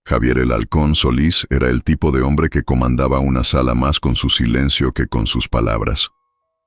Javier el Halcón Solís era el tipo de hombre que comandaba una sala más con su silencio que con sus palabras.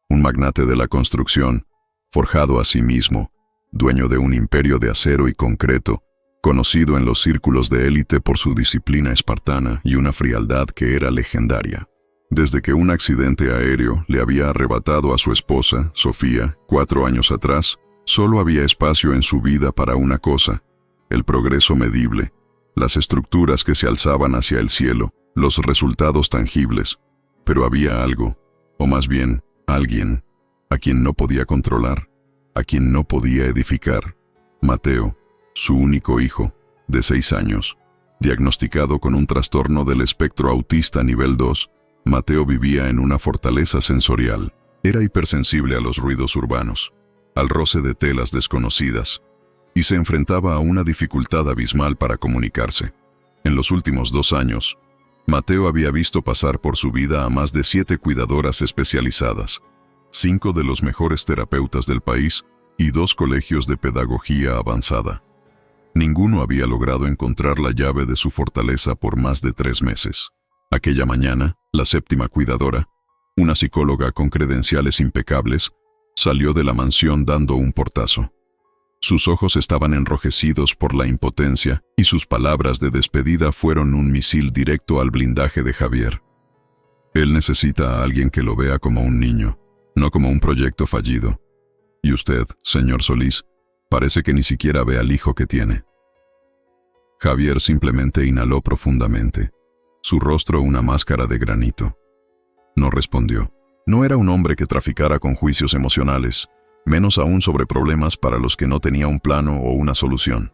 Un magnate de la construcción, forjado a sí mismo, dueño de un imperio de acero y concreto, conocido en los círculos de élite por su disciplina espartana y una frialdad que era legendaria. Desde que un accidente aéreo le había arrebatado a su esposa, Sofía, 4 años atrás, solo había espacio en su vida para una cosa: el progreso medible, las estructuras que se alzaban hacia el cielo, los resultados tangibles. Pero había algo, o más bien, alguien, a quien no podía controlar, a quien no podía edificar. Mateo, su único hijo, de 6 años, diagnosticado con un trastorno del espectro autista nivel 2, Mateo vivía en una fortaleza sensorial. Era hipersensible a los ruidos urbanos, al roce de telas desconocidas, y se enfrentaba a una dificultad abismal para comunicarse. En los últimos 2 años, Mateo había visto pasar por su vida a más de 7 cuidadoras especializadas, 5 de los mejores terapeutas del país y 2 colegios de pedagogía avanzada. Ninguno había logrado encontrar la llave de su fortaleza por más de 3 meses. Aquella mañana, la 7ª cuidadora, una psicóloga con credenciales impecables, salió de la mansión dando un portazo. Sus ojos estaban enrojecidos por la impotencia y sus palabras de despedida fueron un misil directo al blindaje de Javier. Él necesita a alguien que lo vea como un niño, no como un proyecto fallido. Y usted, señor Solís, parece que ni siquiera ve al hijo que tiene. Javier simplemente inhaló profundamente, su rostro una máscara de granito. No respondió. No era un hombre que traficara con juicios emocionales, menos aún sobre problemas para los que no tenía un plano o una solución.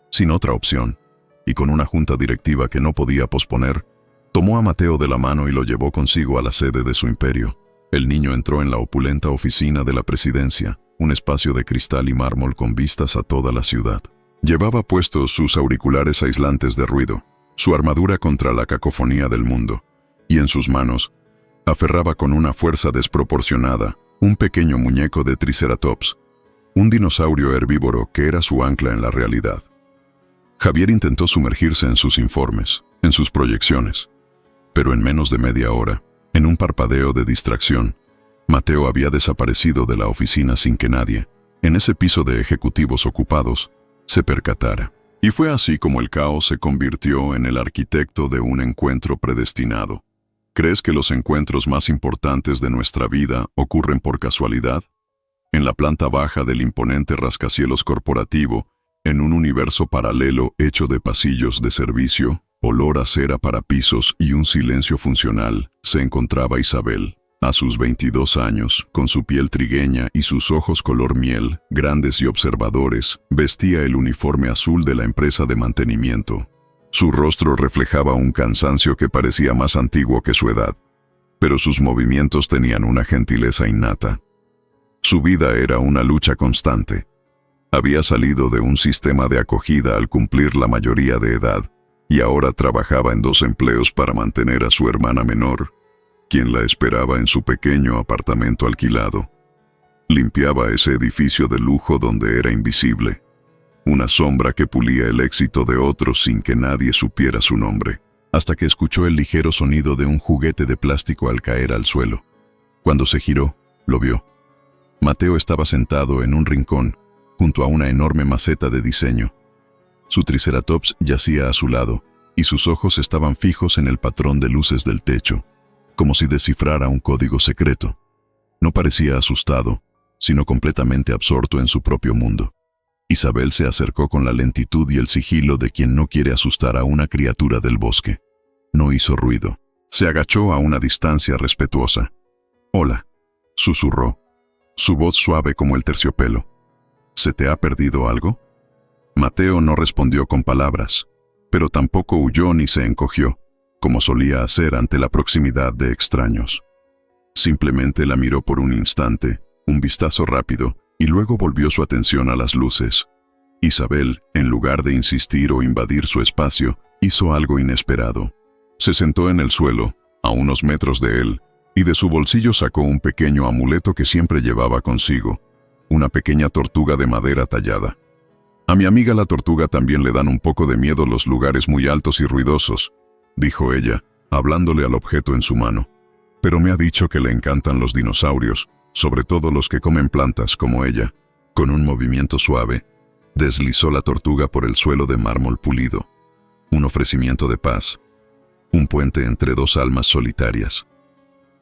Sin otra opción, y con una junta directiva que no podía posponer, tomó a Mateo de la mano y lo llevó consigo a la sede de su imperio. El niño entró en la opulenta oficina de la presidencia, un espacio de cristal y mármol con vistas a toda la ciudad. Llevaba puestos sus auriculares aislantes de ruido, su armadura contra la cacofonía del mundo, y en sus manos aferraba con una fuerza desproporcionada un pequeño muñeco de Triceratops, un dinosaurio herbívoro que era su ancla en la realidad. Javier intentó sumergirse en sus informes, en sus proyecciones, pero en menos de media hora, en un parpadeo de distracción, Mateo había desaparecido de la oficina sin que nadie, en ese piso de ejecutivos ocupados, se percatara. Y fue así como el caos se convirtió en el arquitecto de un encuentro predestinado. ¿Crees que los encuentros más importantes de nuestra vida ocurren por casualidad? En la planta baja del imponente rascacielos corporativo, en un universo paralelo hecho de pasillos de servicio, olor a cera para pisos y un silencio funcional, se encontraba Isabel. A sus 22 años, con su piel trigueña y sus ojos color miel, grandes y observadores, vestía el uniforme azul de la empresa de mantenimiento. Su rostro reflejaba un cansancio que parecía más antiguo que su edad, pero sus movimientos tenían una gentileza innata. Su vida era una lucha constante. Había salido de un sistema de acogida al cumplir la mayoría de edad, y ahora trabajaba en 2 empleos para mantener a su hermana menor, quien la esperaba en su pequeño apartamento alquilado. Limpiaba ese edificio de lujo donde era invisible, una sombra que pulía el éxito de otros sin que nadie supiera su nombre, hasta que escuchó el ligero sonido de un juguete de plástico al caer al suelo. Cuando se giró, lo vio. Mateo estaba sentado en un rincón, junto a una enorme maceta de diseño. Su Triceratops yacía a su lado, y sus ojos estaban fijos en el patrón de luces del techo, como si descifrara un código secreto. No parecía asustado, sino completamente absorto en su propio mundo. Isabel se acercó con la lentitud y el sigilo de quien no quiere asustar a una criatura del bosque. No hizo ruido. Se agachó a una distancia respetuosa. «Hola», susurró, su voz suave como el terciopelo. «¿Se te ha perdido algo?» Mateo no respondió con palabras, pero tampoco huyó ni se encogió, como solía hacer ante la proximidad de extraños. Simplemente la miró por un instante, un vistazo rápido, y luego volvió su atención a las luces. Isabel, en lugar de insistir o invadir su espacio, hizo algo inesperado. Se sentó en el suelo, a unos metros de él, y de su bolsillo sacó un pequeño amuleto que siempre llevaba consigo, una pequeña tortuga de madera tallada. A mi amiga la tortuga también le dan un poco de miedo los lugares muy altos y ruidosos, dijo ella, hablándole al objeto en su mano. Pero me ha dicho que le encantan los dinosaurios, sobre todo los que comen plantas como ella. Con un movimiento suave, deslizó la tortuga por el suelo de mármol pulido. Un ofrecimiento de paz. Un puente entre dos almas solitarias.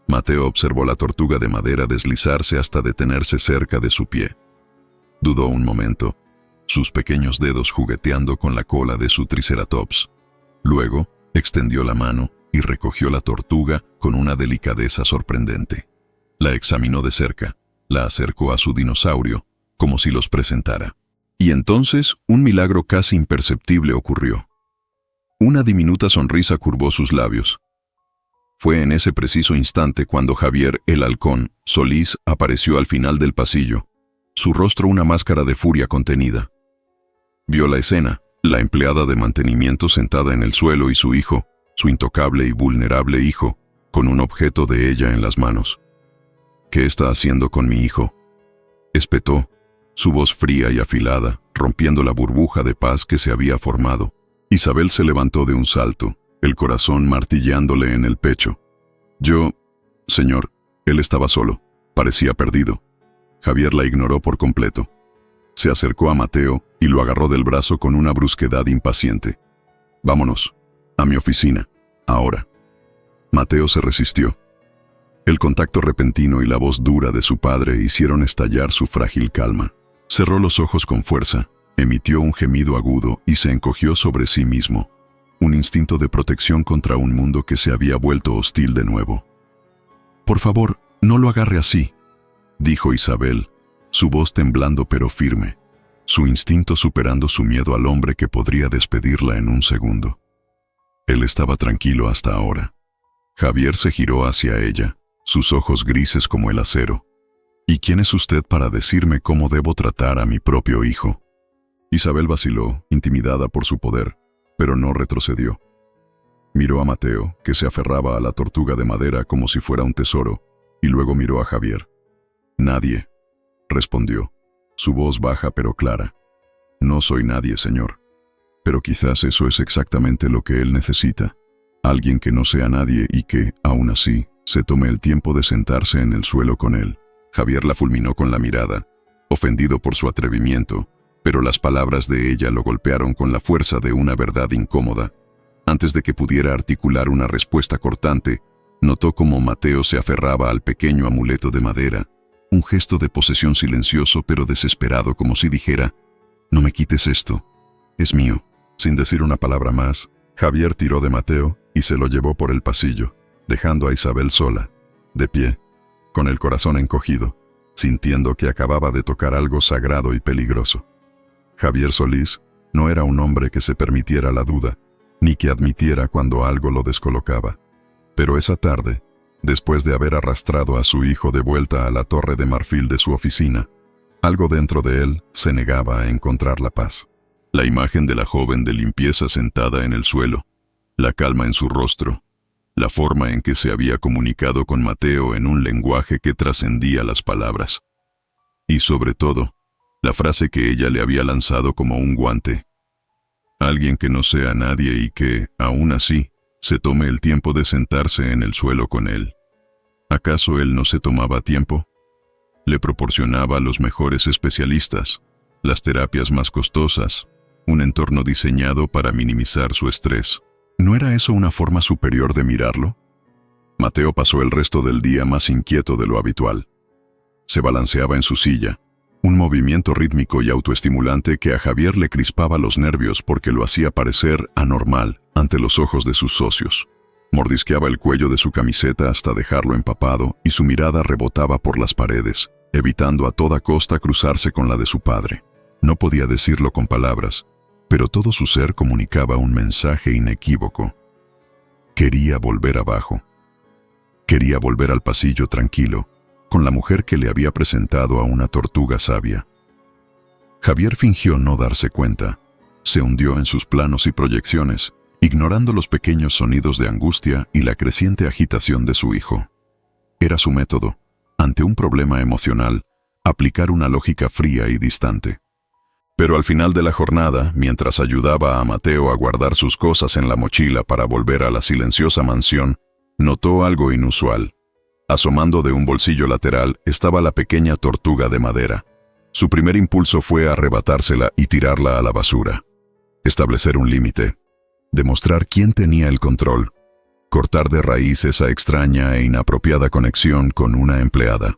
Mateo observó la tortuga de madera deslizarse hasta detenerse cerca de su pie. Dudó un momento, sus pequeños dedos jugueteando con la cola de su triceratops. Luego, extendió la mano y recogió la tortuga con una delicadeza sorprendente. La examinó de cerca, la acercó a su dinosaurio, como si los presentara. Y entonces, un milagro casi imperceptible ocurrió. Una diminuta sonrisa curvó sus labios. Fue en ese preciso instante cuando Javier, el halcón, Solís, apareció al final del pasillo, su rostro una máscara de furia contenida. Vio la escena, la empleada de mantenimiento sentada en el suelo y su hijo, su intocable y vulnerable hijo, con un objeto de ella en las manos. «¿Qué está haciendo con mi hijo?», espetó, su voz fría y afilada, rompiendo la burbuja de paz que se había formado. Isabel se levantó de un salto, el corazón martillándole en el pecho. Señor, él estaba solo, parecía perdido. Javier la ignoró por completo. Se acercó a Mateo y lo agarró del brazo con una brusquedad impaciente. «Vámonos, a mi oficina, ahora». Mateo se resistió. El contacto repentino y la voz dura de su padre hicieron estallar su frágil calma. Cerró los ojos con fuerza, emitió un gemido agudo y se encogió sobre sí mismo. Un instinto de protección contra un mundo que se había vuelto hostil de nuevo. «Por favor, no lo agarre así», dijo Isabel, su voz temblando pero firme, su instinto superando su miedo al hombre que podría despedirla en un segundo. Él estaba tranquilo hasta ahora. Javier se giró hacia ella, sus ojos grises como el acero. «¿Y quién es usted para decirme cómo debo tratar a mi propio hijo?». Isabel vaciló, intimidada por su poder, pero no retrocedió. Miró a Mateo, que se aferraba a la tortuga de madera como si fuera un tesoro, y luego miró a Javier. «Nadie», respondió, su voz baja pero clara. «No soy nadie, señor. Pero quizás eso es exactamente lo que él necesita. Alguien que no sea nadie y que, aún así, se tome el tiempo de sentarse en el suelo con él». Javier la fulminó con la mirada, ofendido por su atrevimiento, pero las palabras de ella lo golpearon con la fuerza de una verdad incómoda. Antes de que pudiera articular una respuesta cortante, notó cómo Mateo se aferraba al pequeño amuleto de madera, un gesto de posesión silencioso pero desesperado, como si dijera: «No me quites esto, es mío». Sin decir una palabra más, Javier tiró de Mateo y se lo llevó por el pasillo, dejando a Isabel sola, de pie, con el corazón encogido, sintiendo que acababa de tocar algo sagrado y peligroso. Javier Solís no era un hombre que se permitiera la duda, ni que admitiera cuando algo lo descolocaba. Pero esa tarde, después de haber arrastrado a su hijo de vuelta a la torre de marfil de su oficina, algo dentro de él se negaba a encontrar la paz. La imagen de la joven de limpieza sentada en el suelo, la calma en su rostro, la forma en que se había comunicado con Mateo en un lenguaje que trascendía las palabras. Y sobre todo, la frase que ella le había lanzado como un guante. Alguien que no sea nadie y que, aún así, se tome el tiempo de sentarse en el suelo con él. ¿Acaso él no se tomaba tiempo? Le proporcionaba a los mejores especialistas, las terapias más costosas, un entorno diseñado para minimizar su estrés. ¿No era eso una forma superior de mirarlo? Mateo pasó el resto del día más inquieto de lo habitual. Se balanceaba en su silla, un movimiento rítmico y autoestimulante que a Javier le crispaba los nervios porque lo hacía parecer anormal ante los ojos de sus socios. Mordisqueaba el cuello de su camiseta hasta dejarlo empapado y su mirada rebotaba por las paredes, evitando a toda costa cruzarse con la de su padre. No podía decirlo con palabras, pero todo su ser comunicaba un mensaje inequívoco. Quería volver abajo. Quería volver al pasillo tranquilo, con la mujer que le había presentado a una tortuga sabia. Javier fingió no darse cuenta. Se hundió en sus planos y proyecciones, ignorando los pequeños sonidos de angustia y la creciente agitación de su hijo. Era su método, ante un problema emocional, aplicar una lógica fría y distante. Pero al final de la jornada, mientras ayudaba a Mateo a guardar sus cosas en la mochila para volver a la silenciosa mansión, notó algo inusual. Asomando de un bolsillo lateral estaba la pequeña tortuga de madera. Su primer impulso fue arrebatársela y tirarla a la basura. Establecer un límite. Demostrar quién tenía el control. Cortar de raíz esa extraña e inapropiada conexión con una empleada.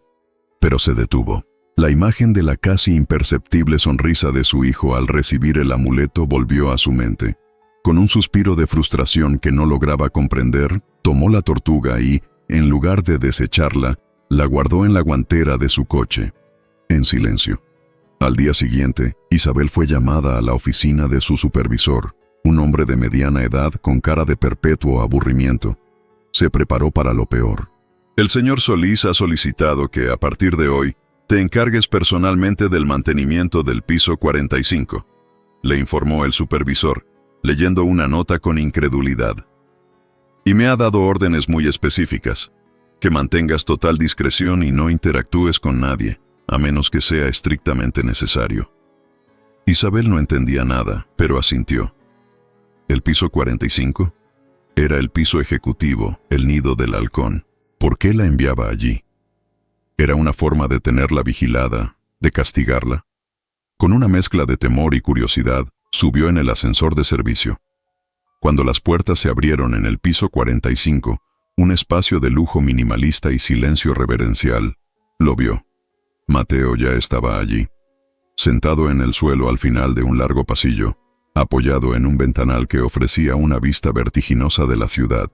Pero se detuvo. La imagen de la casi imperceptible sonrisa de su hijo al recibir el amuleto volvió a su mente. Con un suspiro de frustración que no lograba comprender, tomó la tortuga y, en lugar de desecharla, la guardó en la guantera de su coche. En silencio. Al día siguiente, Isabel fue llamada a la oficina de su supervisor, un hombre de mediana edad con cara de perpetuo aburrimiento. Se preparó para lo peor. El señor Solís ha solicitado que, a partir de hoy, te encargues personalmente del mantenimiento del piso 45, le informó el supervisor, leyendo una nota con incredulidad. Y me ha dado órdenes muy específicas, que mantengas total discreción y no interactúes con nadie, a menos que sea estrictamente necesario. Isabel no entendía nada, pero asintió. ¿El piso 45? Era el piso ejecutivo, el nido del halcón. ¿Por qué la enviaba allí? ¿Era una forma de tenerla vigilada, de castigarla? Con una mezcla de temor y curiosidad, subió en el ascensor de servicio. Cuando las puertas se abrieron en el piso 45, un espacio de lujo minimalista y silencio reverencial, lo vio. Mateo ya estaba allí, sentado en el suelo al final de un largo pasillo, apoyado en un ventanal que ofrecía una vista vertiginosa de la ciudad.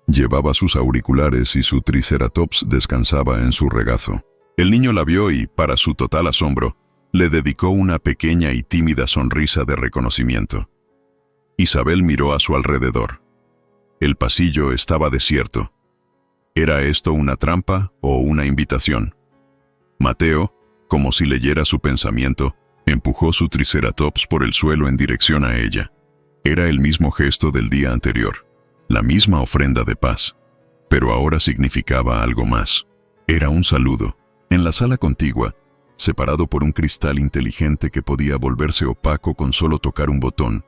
Llevaba sus auriculares y su triceratops descansaba en su regazo. El niño la vio y, para su total asombro, le dedicó una pequeña y tímida sonrisa de reconocimiento. Isabel miró a su alrededor. El pasillo estaba desierto. ¿Era esto una trampa o una invitación? Mateo, como si leyera su pensamiento, empujó su triceratops por el suelo en dirección a ella. Era el mismo gesto del día anterior, la misma ofrenda de paz, pero ahora significaba algo más. Era un saludo. En la sala contigua, separado por un cristal inteligente que podía volverse opaco con solo tocar un botón,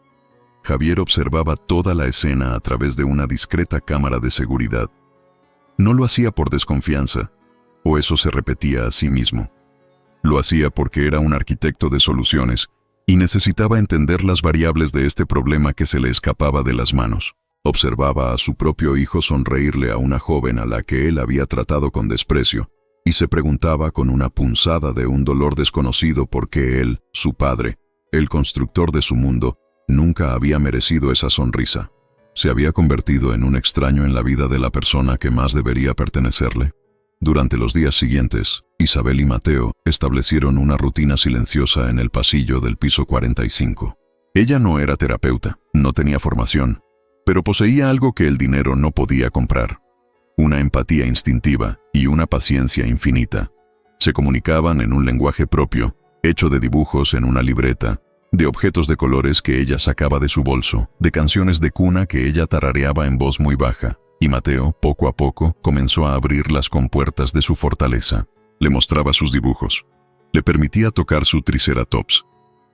Javier observaba toda la escena a través de una discreta cámara de seguridad. No lo hacía por desconfianza, o eso se repetía a sí mismo. Lo hacía porque era un arquitecto de soluciones y necesitaba entender las variables de este problema que se le escapaba de las manos. Observaba a su propio hijo sonreírle a una joven a la que él había tratado con desprecio, y se preguntaba con una punzada de un dolor desconocido por qué él, su padre, el constructor de su mundo, nunca había merecido esa sonrisa. ¿Se había convertido en un extraño en la vida de la persona que más debería pertenecerle? Durante los días siguientes, Isabel y Mateo establecieron una rutina silenciosa en el pasillo del piso 45. Ella no era terapeuta, no tenía formación, pero poseía algo que el dinero no podía comprar: una empatía instintiva y una paciencia infinita. Se comunicaban en un lenguaje propio, hecho de dibujos en una libreta, de objetos de colores que ella sacaba de su bolso, de canciones de cuna que ella tarareaba en voz muy baja, y Mateo, poco a poco, comenzó a abrir las compuertas de su fortaleza. Le mostraba sus dibujos, le permitía tocar su triceratops,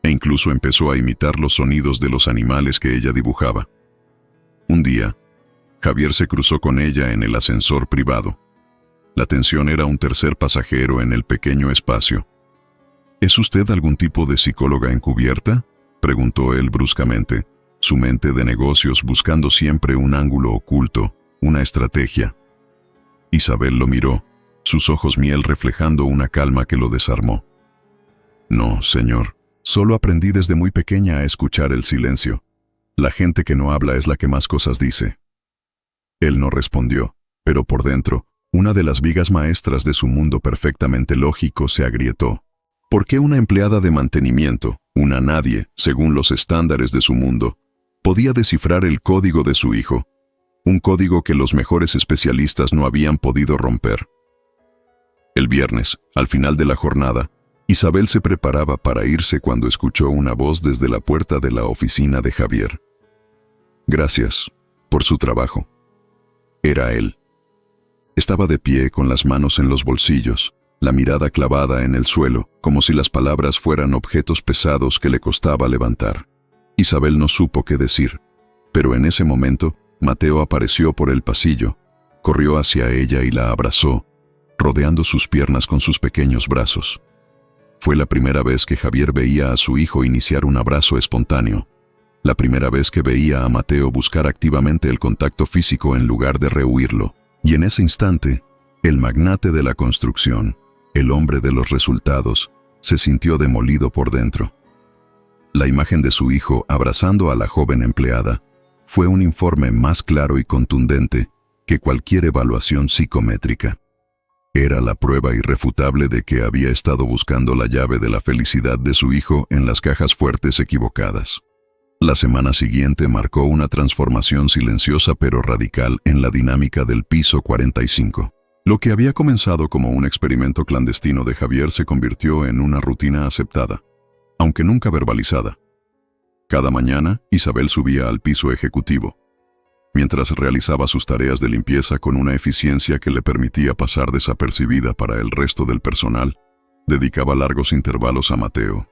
e incluso empezó a imitar los sonidos de los animales que ella dibujaba. Un día, Javier se cruzó con ella en el ascensor privado. La tensión era un tercer pasajero en el pequeño espacio. ¿Es usted algún tipo de psicóloga encubierta?, preguntó él bruscamente, su mente de negocios buscando siempre un ángulo oculto, una estrategia. Isabel lo miró, sus ojos miel reflejando una calma que lo desarmó. No, señor, solo aprendí desde muy pequeña a escuchar el silencio. La gente que no habla es la que más cosas dice. Él no respondió, pero por dentro, una de las vigas maestras de su mundo perfectamente lógico se agrietó. ¿Por qué una empleada de mantenimiento, una nadie, según los estándares de su mundo, podía descifrar el código de su hijo? Un código que los mejores especialistas no habían podido romper. El viernes, al final de la jornada, Isabel se preparaba para irse cuando escuchó una voz desde la puerta de la oficina de Javier. Gracias por su trabajo. Era él. Estaba de pie con las manos en los bolsillos, la mirada clavada en el suelo, como si las palabras fueran objetos pesados que le costaba levantar. Isabel no supo qué decir, pero en ese momento, Mateo apareció por el pasillo, corrió hacia ella y la abrazó, rodeando sus piernas con sus pequeños brazos. Fue la primera vez que Javier veía a su hijo iniciar un abrazo espontáneo, la primera vez que veía a Mateo buscar activamente el contacto físico en lugar de rehuirlo. Y en ese instante, el magnate de la construcción, el hombre de los resultados, se sintió demolido por dentro. La imagen de su hijo abrazando a la joven empleada fue un informe más claro y contundente que cualquier evaluación psicométrica. Era la prueba irrefutable de que había estado buscando la llave de la felicidad de su hijo en las cajas fuertes equivocadas. La semana siguiente marcó una transformación silenciosa pero radical en la dinámica del piso 45. Lo que había comenzado como un experimento clandestino de Javier se convirtió en una rutina aceptada, aunque nunca verbalizada. Cada mañana, Isabel subía al piso ejecutivo, mientras realizaba sus tareas de limpieza con una eficiencia que le permitía pasar desapercibida para el resto del personal. Dedicaba largos intervalos a Mateo.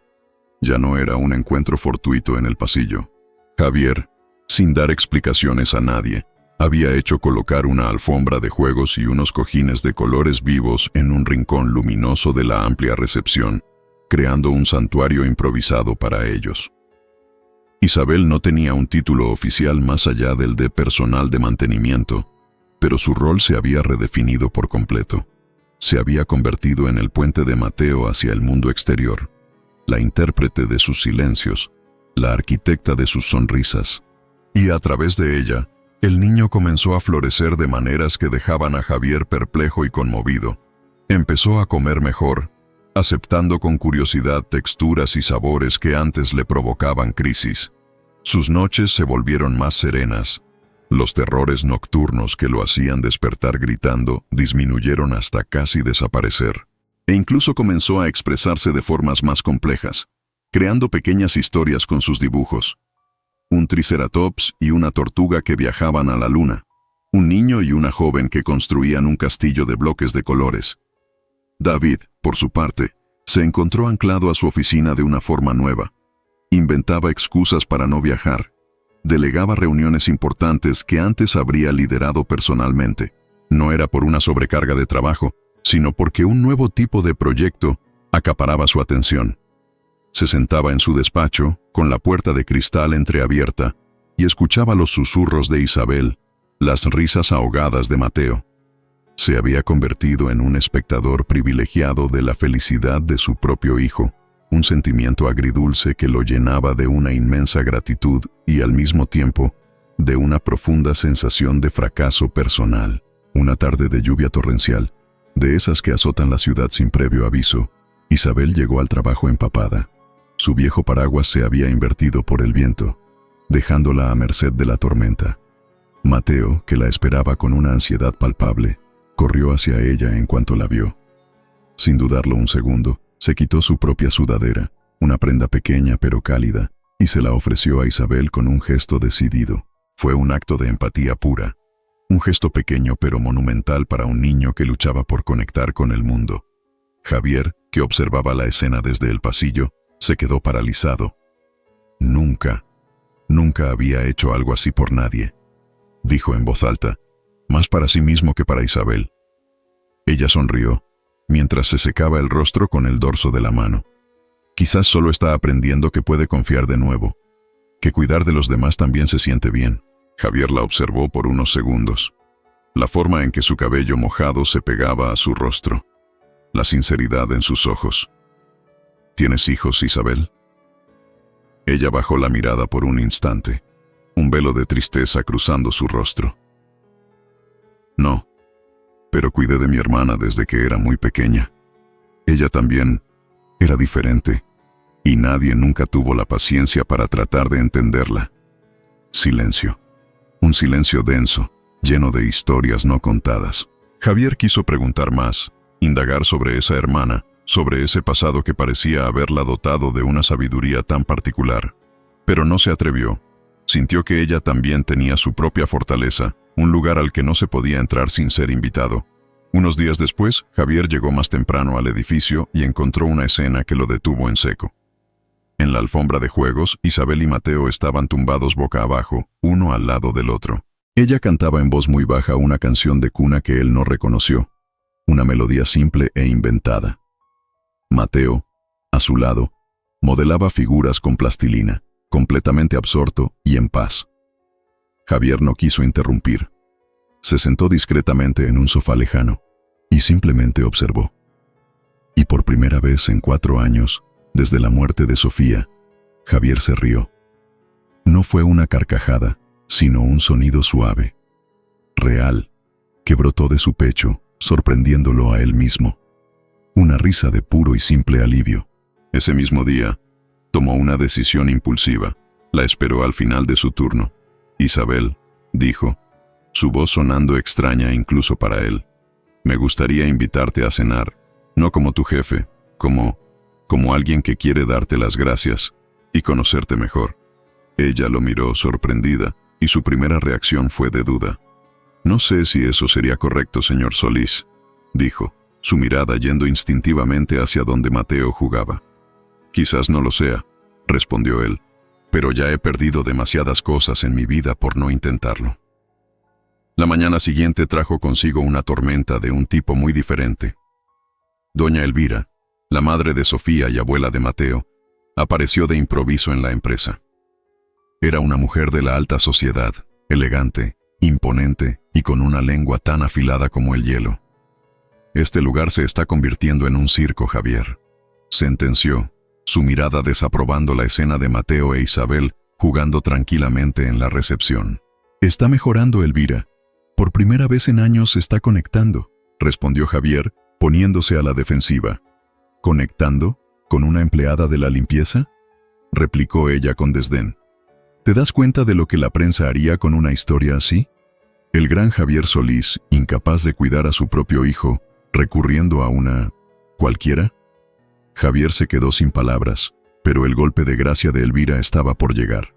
Ya no era un encuentro fortuito en el pasillo. Javier, sin dar explicaciones a nadie, había hecho colocar una alfombra de juegos y unos cojines de colores vivos en un rincón luminoso de la amplia recepción, creando un santuario improvisado para ellos. Isabel no tenía un título oficial más allá del de personal de mantenimiento, pero su rol se había redefinido por completo. Se había convertido en el puente de Mateo hacia el mundo exterior, la intérprete de sus silencios, la arquitecta de sus sonrisas. Y a través de ella, el niño comenzó a florecer de maneras que dejaban a Javier perplejo y conmovido. Empezó a comer mejor, aceptando con curiosidad texturas y sabores que antes le provocaban crisis. Sus noches se volvieron más serenas. Los terrores nocturnos que lo hacían despertar gritando disminuyeron hasta casi desaparecer. E incluso comenzó a expresarse de formas más complejas, creando pequeñas historias con sus dibujos. Un triceratops y una tortuga que viajaban a la luna. Un niño y una joven que construían un castillo de bloques de colores. David, por su parte, se encontró anclado a su oficina de una forma nueva. Inventaba excusas para no viajar. Delegaba reuniones importantes que antes habría liderado personalmente. No era por una sobrecarga de trabajo, sino porque un nuevo tipo de proyecto acaparaba su atención. Se sentaba en su despacho, con la puerta de cristal entreabierta, y escuchaba los susurros de Isabel, las risas ahogadas de Mateo. Se había convertido en un espectador privilegiado de la felicidad de su propio hijo, un sentimiento agridulce que lo llenaba de una inmensa gratitud y al mismo tiempo de una profunda sensación de fracaso personal. Una tarde de lluvia torrencial, de esas que azotan la ciudad sin previo aviso, Isabel llegó al trabajo empapada. Su viejo paraguas se había invertido por el viento, dejándola a merced de la tormenta. Mateo, que la esperaba con una ansiedad palpable, corrió hacia ella en cuanto la vio. Sin dudarlo un segundo, se quitó su propia sudadera, una prenda pequeña pero cálida, y se la ofreció a Isabel con un gesto decidido. Fue un acto de empatía pura, un gesto pequeño pero monumental para un niño que luchaba por conectar con el mundo. Javier, que observaba la escena desde el pasillo, se quedó paralizado. Nunca había hecho algo así por nadie, dijo en voz alta, más para sí mismo que para Isabel. Ella sonrió, mientras se secaba el rostro con el dorso de la mano. Quizás solo está aprendiendo que puede confiar de nuevo, que cuidar de los demás también se siente bien. Javier la observó por unos segundos. La forma en que su cabello mojado se pegaba a su rostro, la sinceridad en sus ojos. ¿Tienes hijos, Isabel? Ella bajó la mirada por un instante, un velo de tristeza cruzando su rostro. No, pero cuidé de mi hermana desde que era muy pequeña. Ella también era diferente, y nadie nunca tuvo la paciencia para tratar de entenderla. Silencio. Un silencio denso, lleno de historias no contadas. Javier quiso preguntar más, indagar sobre esa hermana, sobre ese pasado que parecía haberla dotado de una sabiduría tan particular. Pero no se atrevió. Sintió que ella también tenía su propia fortaleza, un lugar al que no se podía entrar sin ser invitado. Unos días después, Javier llegó más temprano al edificio y encontró una escena que lo detuvo en seco. En la alfombra de juegos, Isabel y Mateo estaban tumbados boca abajo, uno al lado del otro. Ella cantaba en voz muy baja una canción de cuna que él no reconoció, una melodía simple e inventada. Mateo, a su lado, modelaba figuras con plastilina, completamente absorto y en paz. Javier no quiso interrumpir. Se sentó discretamente en un sofá lejano y simplemente observó. Y por primera vez en 4 años, desde la muerte de Sofía, Javier se rió. No fue una carcajada, sino un sonido suave, real, que brotó de su pecho, sorprendiéndolo a él mismo. Una risa de puro y simple alivio. Ese mismo día, tomó una decisión impulsiva. La esperó al final de su turno. Isabel, dijo, su voz sonando extraña incluso para él. Me gustaría invitarte a cenar, no como tu jefe, como alguien que quiere darte las gracias y conocerte mejor. Ella lo miró sorprendida y su primera reacción fue de duda. No sé si eso sería correcto, señor Solís, dijo, su mirada yendo instintivamente hacia donde Mateo jugaba. Quizás no lo sea, respondió él, pero ya he perdido demasiadas cosas en mi vida por no intentarlo. La mañana siguiente trajo consigo una tormenta de un tipo muy diferente. Doña Elvira, la madre de Sofía y abuela de Mateo, apareció de improviso en la empresa. Era una mujer de la alta sociedad, elegante, imponente y con una lengua tan afilada como el hielo. Este lugar se está convirtiendo en un circo, Javier, sentenció, su mirada desaprobando la escena de Mateo e Isabel jugando tranquilamente en la recepción. Está mejorando, Elvira. Por primera vez en años se está conectando, respondió Javier, poniéndose a la defensiva. ¿Conectando? ¿Con una empleada de la limpieza?, replicó ella con desdén. ¿Te das cuenta de lo que la prensa haría con una historia así? El gran Javier Solís, incapaz de cuidar a su propio hijo, recurriendo a una cualquiera. Javier se quedó sin palabras, pero el golpe de gracia de Elvira estaba por llegar.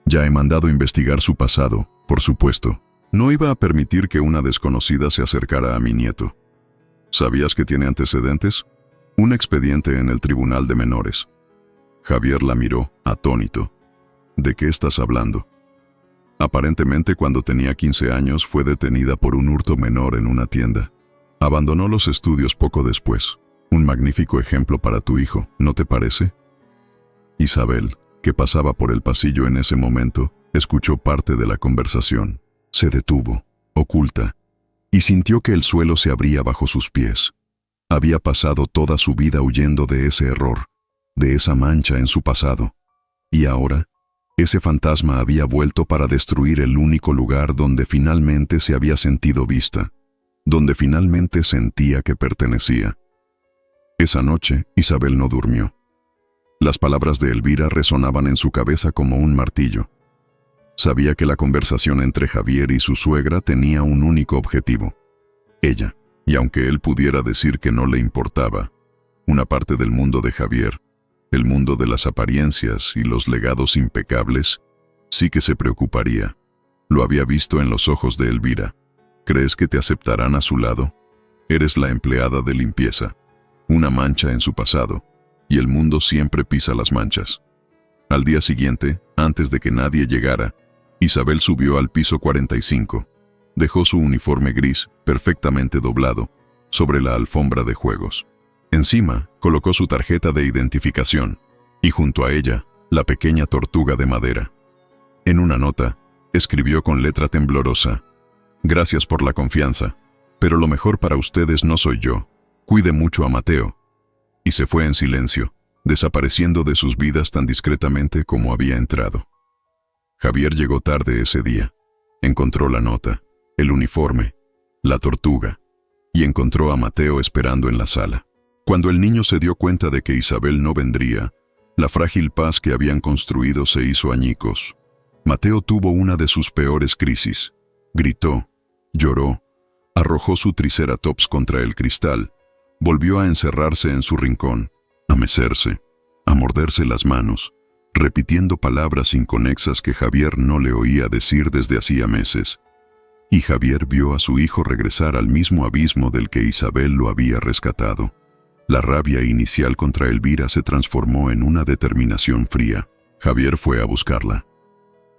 Ya he mandado investigar su pasado, por supuesto. No iba a permitir que una desconocida se acercara a mi nieto. ¿Sabías que tiene antecedentes? Un expediente en el Tribunal de Menores. Javier la miró, atónito. ¿De qué estás hablando? Aparentemente, cuando tenía 15 años, fue detenida por un hurto menor en una tienda. Abandonó los estudios poco después. Un magnífico ejemplo para tu hijo, ¿no te parece? Isabel, que pasaba por el pasillo en ese momento, escuchó parte de la conversación. Se detuvo, oculta, y sintió que el suelo se abría bajo sus pies. Había pasado toda su vida huyendo de ese error, de esa mancha en su pasado. Y ahora, ese fantasma había vuelto para destruir el único lugar donde finalmente se había sentido vista, donde finalmente sentía que pertenecía. Esa noche, Isabel no durmió. Las palabras de Elvira resonaban en su cabeza como un martillo. Sabía que la conversación entre Javier y su suegra tenía un único objetivo. Ella, y aunque él pudiera decir que no le importaba, una parte del mundo de Javier, el mundo de las apariencias y los legados impecables, sí que se preocuparía. Lo había visto en los ojos de Elvira. ¿Crees que te aceptarán a su lado? Eres la empleada de limpieza, una mancha en su pasado, y el mundo siempre pisa las manchas. Al día siguiente, antes de que nadie llegara, Isabel subió al piso 45. Dejó su uniforme gris, perfectamente doblado, sobre la alfombra de juegos. Encima, colocó su tarjeta de identificación, y junto a ella, la pequeña tortuga de madera. En una nota, escribió con letra temblorosa: «Gracias por la confianza, pero lo mejor para ustedes no soy yo. Cuide mucho a Mateo». Y se fue en silencio, desapareciendo de sus vidas tan discretamente como había entrado. Javier llegó tarde ese día. Encontró la nota, el uniforme, la tortuga, y encontró a Mateo esperando en la sala. Cuando el niño se dio cuenta de que Isabel no vendría, la frágil paz que habían construido se hizo añicos. Mateo tuvo una de sus peores crisis. Gritó, lloró, arrojó su triceratops contra el cristal, volvió a encerrarse en su rincón, a mecerse, a morderse las manos, repitiendo palabras inconexas que Javier no le oía decir desde hacía meses. y Javier vio a su hijo regresar al mismo abismo del que Isabel lo había rescatado. La rabia inicial contra Elvira se transformó en una determinación fría. Javier fue a buscarla.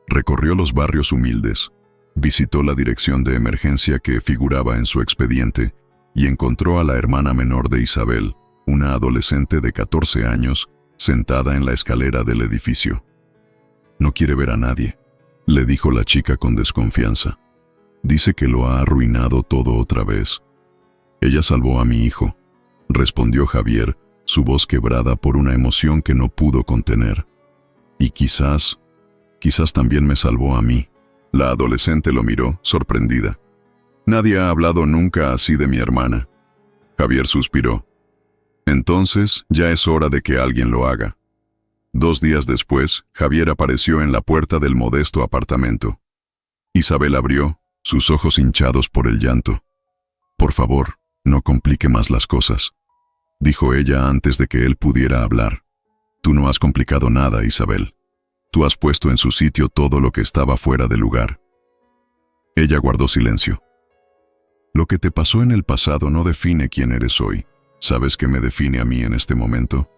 Recorrió los barrios humildes, visitó la dirección de emergencia que figuraba en su expediente y encontró a la hermana menor de Isabel, una adolescente de 14 años, sentada en la escalera del edificio. «No quiere ver a nadie», le dijo la chica con desconfianza. «Dice que lo ha arruinado todo otra vez». «Ella salvó a mi hijo», respondió Javier, su voz quebrada por una emoción que no pudo contener. «Y quizás también me salvó a mí». La adolescente lo miró, sorprendida. «Nadie ha hablado nunca así de mi hermana». Javier suspiró. «Entonces ya es hora de que alguien lo haga». 2 días después, Javier apareció en la puerta del modesto apartamento. Isabel abrió, sus ojos hinchados por el llanto. «Por favor, no complique más las cosas», dijo ella antes de que él pudiera hablar. «Tú no has complicado nada, Isabel. Tú has puesto en su sitio todo lo que estaba fuera de lugar». Ella guardó silencio. «Lo que te pasó en el pasado no define quién eres hoy. ¿Sabes qué me define a mí en este momento?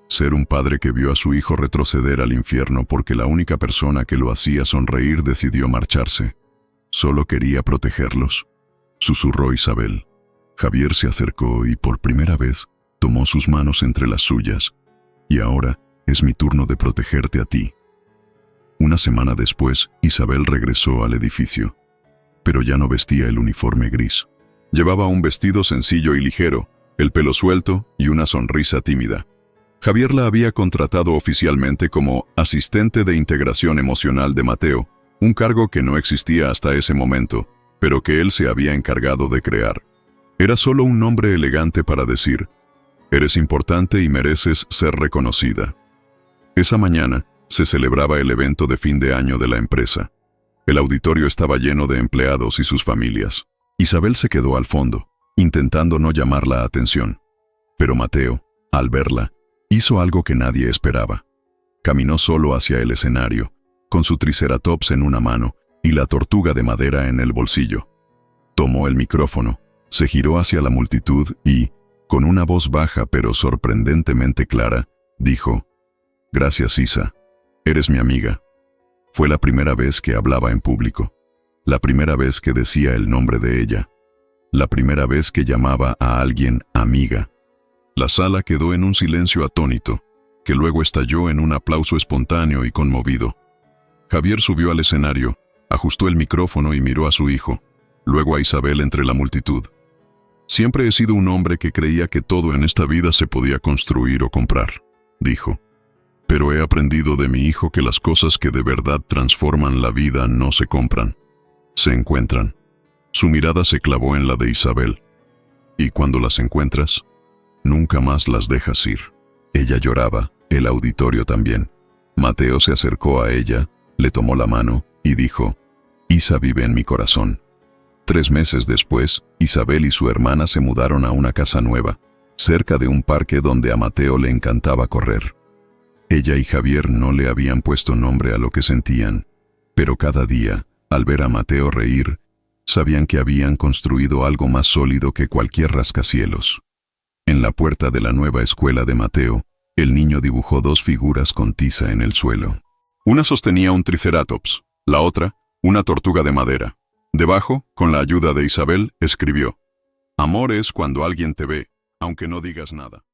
Ser un padre que vio a su hijo retroceder al infierno porque la única persona que lo hacía sonreír decidió marcharse. Solo quería protegerlos», susurró Isabel. Javier se acercó y por primera vez tomó sus manos entre las suyas. «Y ahora es mi turno de protegerte a ti». Una semana después, Isabel regresó al edificio, pero ya no vestía el uniforme gris. Llevaba un vestido sencillo y ligero, el pelo suelto y una sonrisa tímida. Javier la había contratado oficialmente como asistente de integración emocional de Mateo, un cargo que no existía hasta ese momento, pero que él se había encargado de crear. Era solo un nombre elegante para decir: «Eres importante y mereces ser reconocida». Esa mañana se celebraba el evento de fin de año de la empresa. El auditorio estaba lleno de empleados y sus familias. Isabel se quedó al fondo, intentando no llamar la atención. Pero Mateo, al verla, hizo algo que nadie esperaba. Caminó solo hacia el escenario, con su triceratops en una mano y la tortuga de madera en el bolsillo. Tomó el micrófono, se giró hacia la multitud y, con una voz baja pero sorprendentemente clara, dijo: «Gracias, Isa. Eres mi amiga». Fue la primera vez que hablaba en público, la primera vez que decía el nombre de ella, la primera vez que llamaba a alguien amiga. La sala quedó en un silencio atónito, que luego estalló en un aplauso espontáneo y conmovido. Javier subió al escenario, ajustó el micrófono y miró a su hijo, luego a Isabel entre la multitud. «Siempre he sido un hombre que creía que todo en esta vida se podía construir o comprar», dijo. «Pero he aprendido de mi hijo que las cosas que de verdad transforman la vida no se compran, se encuentran». Su mirada se clavó en la de Isabel. «Y cuando las encuentras, nunca más las dejas ir». Ella lloraba, el auditorio también. Mateo se acercó a ella, le tomó la mano y dijo: «Isa vive en mi corazón». 3 meses después, Isabel y su hermana se mudaron a una casa nueva, cerca de un parque donde a Mateo le encantaba correr. Ella y Javier no le habían puesto nombre a lo que sentían, pero cada día, al ver a Mateo reír, sabían que habían construido algo más sólido que cualquier rascacielos. En la puerta de la nueva escuela de Mateo, el niño dibujó 2 figuras con tiza en el suelo. Una sostenía un triceratops, la otra, una tortuga de madera. Debajo, con la ayuda de Isabel, escribió: «Amor es cuando alguien te ve, aunque no digas nada».